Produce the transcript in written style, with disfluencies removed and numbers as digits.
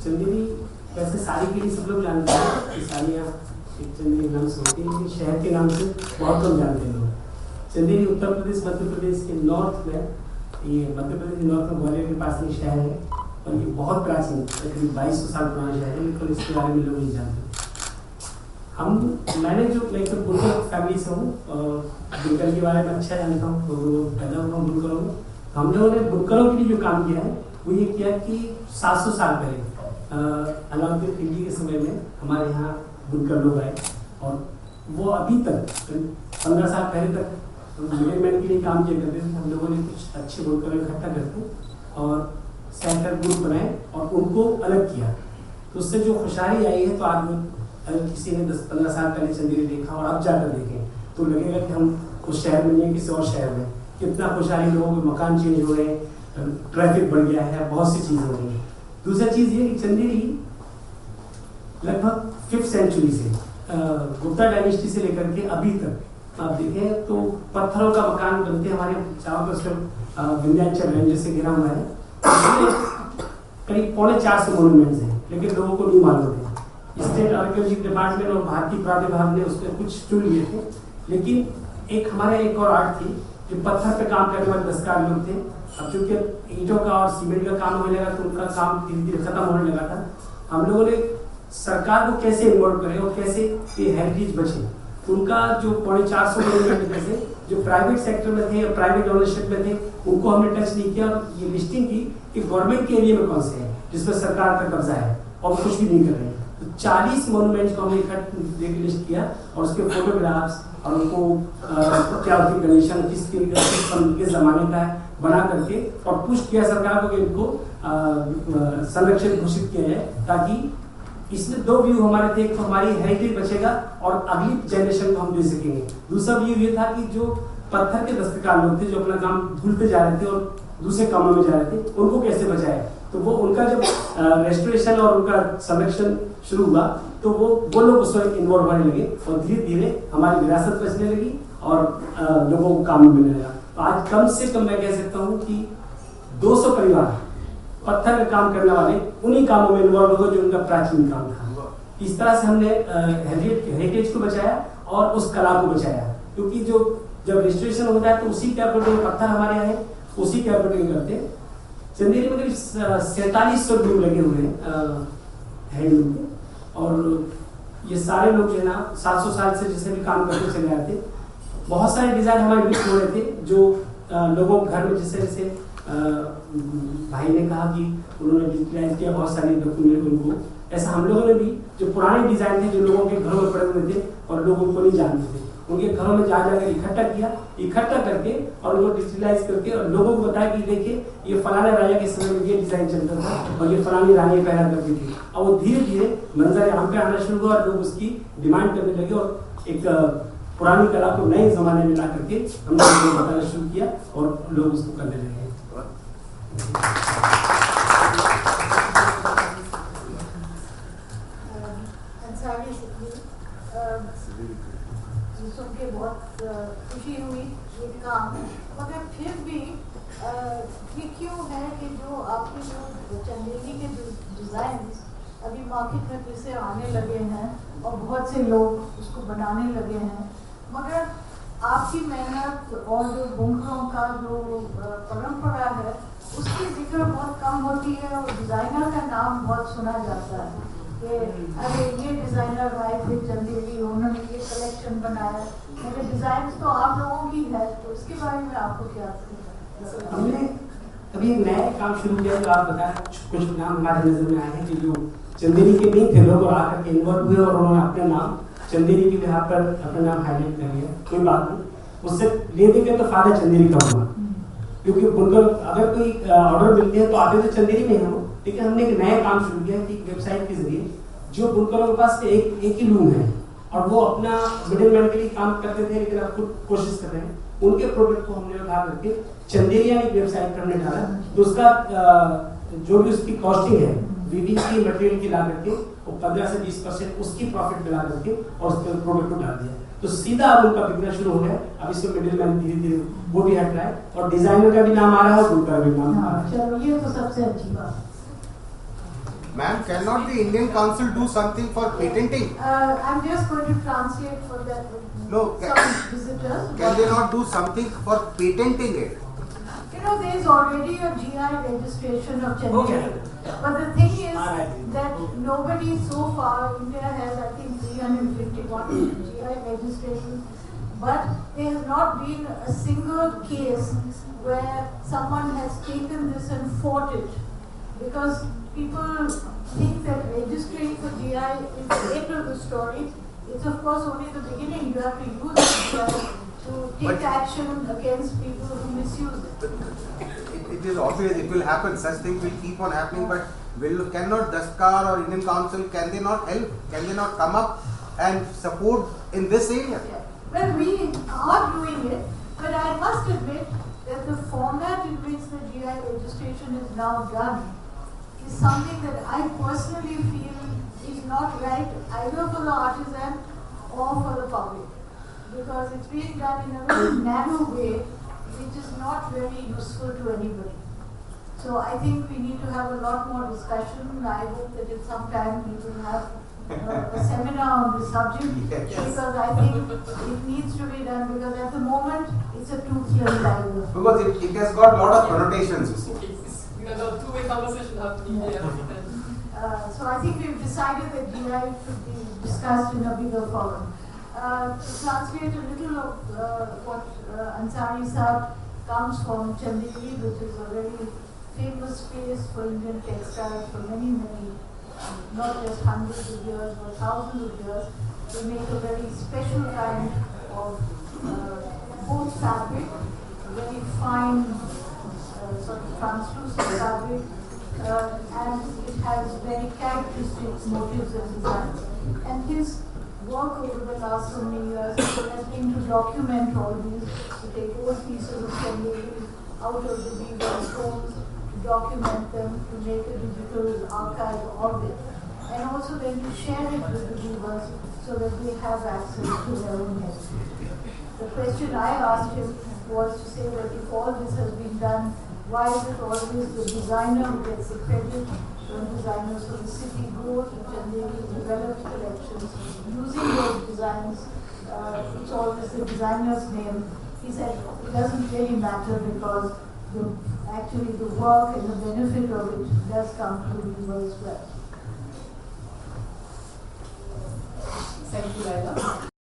चंदेरी वैसे साड़ी के लिए सब लोग जानते हैं कि साड़ियाँ एक चंदेरी नाम से होती है, लेकिन शहर के नाम से बहुत कम जानते हैं लोग। चंदेरी उत्तर प्रदेश मध्य प्रदेश के नॉर्थ में, ये मध्य प्रदेश के नॉर्थ में ग्वालियर के पास ये शहर है और ये बहुत प्राचीन करीब 2200 साल पुराना शहर है, लेकिन इसके बारे में लोग नहीं जानते। मैंने जो तो बुनकर फैमिली से हूँ, बुनकर के बारे में अच्छा जानता हूँ, तो पैदा हुआ बुनकरों में। हम लोगों ने बुनकरों के लिए जो काम किया है वो ये किया कि 700 साल पहले अलाउद्दीन खिलजी के समय में हमारे यहाँ बुनकर लोग आए और वो अभी तक 15 साल पहले तक मिडिलमैन के लिए काम किया करते थे। हम लोगों ने कुछ अच्छे बुनकर इकट्ठा करके और सेंटर ग्रुप बनाए और उनको अलग किया, तो उससे जो खुशहाली आई है, तो आज अगर किसी ने 10-15 साल पहले चंदेरी देखा और अब जाकर देखें तो लगेगा कि हम उस शहर में नहीं है, किसी और शहर में। कितना खुशहाली, लोगों के मकान चेंज हो गए, ट्रैफिक बढ़ गया है, बहुत सी चीज़ें हो गई। दूसरा चीज़ ये कि चंदेरी लगभग 5th सेंचुरी से गुप्ता डायनेस्टी से लेकर के अभी तक आप देखें तो पत्थरों का मकान बनते हमारे चारों तरफ विंध्याचल रेंज से घिरा हुआ है। करीब 450 मॉन्यूमेंट्स हैं, लेकिन लोगों को नहीं मालूम है। स्टेट आर्कियोलॉजी डिपार्टमेंट और भारतीय पुरातत्व विभाग ने उसमें कुछ चुन लिए थे, लेकिन हमारे एक और आर्ट थी जो पत्थर पे काम करने वाले दस्तकार लोग थे। अब चूंकि ईंटों का और सीमेंट का काम होने लगा तो उनका काम धीरे धीरे खत्म होने लगा था। हम लोगों ने सरकार को कैसे इन्वॉल्व करें और कैसे ये हेरिटेज बचे, तो उनका जो 450 मॉन्यूमेंट में से जो प्राइवेट सेक्टर में थे और प्राइवेट ओनरशिप में थे उनको हमने टच नहीं किया और ये लिस्टिंग की कि गवर्नमेंट के एरिया में कौन से हैं जिसमें सरकार का कब्जा है और कुछ भी नहीं कर रहे हैं। तो 40 मॉन्यूमेंट्स को हमने इकट्ठे लिस्ट किया और उसके फोटोग्राफ्स और उनको क्या उसकी कंडीशन किस जमाने का है बना करके और पुश किया सरकार को कि इनको संरक्षित घोषित किया जाए, ताकि इसमें 2 व्यू हमारे थे। एक तो हमारी हेरिटेज बचेगा और अगली जनरेशन को हम दे सकेंगे। दूसरा व्यू ये था कि जो पत्थर के दस्तकार लोग थे जो अपना काम भूलते जा रहे थे और दूसरे कामों में जा रहे थे, उनको कैसे बचाए। तो वो उनका जब रेस्टोरेशन और उनका संरक्षण शुरू हुआ तो वो लोग उसमें इन्वॉल्व होने लगे और धीरे धीरे हमारी विरासत बचने लगी और लोगों को काम मिलने लगा। तो आज कम से कम मैं कह सकता हूँ कि 200 परिवार पत्थर का काम करने वाले उन्हीं कामों में इन्वॉल्व हो गए जो उनका प्राचीन काम था। इस तरह से हमने हेरिटेज को बचाया और उस कला को बचाया, क्योंकि जब रजिस्ट्रेशन होता है तो उसी कैपिटल में पत्थर हमारे यहाँ है, उसी कैपिटल में करते। चंदेरी में करीब 4700 लूम लगे हुए हैं हैंडलूम के, और ये सारे लोग जो है ना 700 साल से जिसे भी काम करते चले आए थे। बहुत सारे डिजाइन हमारे मिक्स हो रहे थे जो लोगों के घर में जैसे भाई ने कहा कि उन्होंने डिजिटलाइज किया बहुत सारे डॉक्यूमेंट उनको, ऐसा हम लोगों ने भी जो पुराने डिजाइन थे जो लोगों के घरों में पड़े हुए थे और लोग उनको नहीं जानते थे, उनके घरों में जाकर इकट्ठा करके और उनको डिजिटलाइज करके और लोगों को बताया कि देखिए ये फलाने राजा के समय में ये डिजाइन चलता था और ये फलानी रानी पहना करती थी। और वो धीरे धीरे मंजर यहाँ पे आना शुरू हुआ और लोग उसकी डिमांड करने लगे और एक पुरानी कला को नए जमाने में ला करके हमने बताना शुरू किया और लोग उसको करने लगे। सुन के बहुत खुशी हुई ये काम, मगर फिर भी ये क्यों है कि जो आपके जो चंदेरी के जो डिज़ाइन अभी मार्केट में फिर से आने लगे हैं और बहुत से लोग उसको बनाने लगे हैं, मगर आपकी मेहनत और जो बुनकरों का जो परंपरा है उसकी जिक्र बहुत कम होती है और डिज़ाइनर का नाम बहुत सुना जाता है कि अरे ये डिज़ाइनर आए थे चंदेरी, उन्होंने ये कलेक्शन बनाया, मेरे डिज़ाइन तो आप लोगों की है, तो इसके बारे में आपको क्या? हमने अभी एक नया काम शुरू किया जो आप बताएं, कुछ नाम हमारे नजर में आए हैं कि जो चंदेरी के नहीं थे लोग आकर के इन्वॉल्व हुए और उन्होंने अपना नाम चंदेरी के यहाँ पर अपना नाम हाईलाइट कर लिया। कोई बात नहीं, उससे ले देंगे तो फायदा चंदेरी का होगा, क्योंकि बुनकर अगर कोई ऑर्डर मिलते हैं तो आते तो चंदेरी में हम, लेकिन हमने एक नया काम शुरू किया कि वेबसाइट के जरिए जो बुनकरों के पास एक ही लूम है और वो अपना मिडिलमैन के लिए काम करते थे, लेकिन अब खुद कोशिश कर रहे हैं, उनके प्रोडक्ट को हमने उठा करके चंदेरिया की वेबसाइट पर हमने डाला। तो उसका जो भी उसकी कॉस्टिंग है वीवीसी मटेरियल की ला करके वो 15 से 20% उसकी प्रॉफिट मिला करके और उसके प्रोडक्ट को डाल दिया, तो सीधा अब उनका बिकना शुरू हो गया। अब इसमें मिडिलमैन धीरे धीरे वो भी हट रहा है और डिजाइनर का भी नाम आ रहा है और बुनकर का भी नाम आ रहा है। चलो ये तो सबसे अच्छी बात। Ma'am, cannot the Indian Council do something for patenting? I'm just going to translate for that. No, Some visitors. Can they not do something for patenting it? You know, there is already a GI registration of Chandeli. Okay. But the thing is Alright. that nobody so far, India has I think 351 GI registrations, but there has not been a single case where someone has taken this and fought it. Because people think that registering for GI is the end of the story. It's of course only the beginning. You have to use it to take action against people who misuse it. It is obvious it will happen. Such things will keep on happening. But cannot DASCAR or Indian Council, can they not help? Can they not come up and support in this area? Yeah. Well, we are doing it, but I must admit that the format in which the GI registration is now done is something that I personally feel is not right either for the artisan or for the public, because it's being done in a very narrow way which is not very useful to anybody. So I think we need to have a lot more discussion. I hope that at some time we will have a seminar on this subject, because I think it needs to be done, because at the moment it's a toothless tiger. Because it has got a lot of connotations, you see. We have a two-way conversation happening here. So I think we've decided that GI should be discussed in a bigger forum. To translate a little of what Ansari Saab comes from Chandeli, which is a very famous place for Indian textiles for many, not just hundreds of years, but thousands of years. They make a very special kind of both fabric, very fine, sort of translucent fabric, and it has very characteristic motifs and designs. And his work over the last so many years has been to document all these, to take old pieces of Chandeli out of the weaving stones, to document them, to make a digital archive of it, and also then to share it with the viewers so that they have access to their own history. The question I asked him was to say that if all this has been done, why is it always the designer who gets the credit when designers from the city go to Chandeli, develop collections using those designs? It's always the designer's name. He said it doesn't really matter, because actually the work and the benefit of it does come to the viewer as well. Thank you, Laila.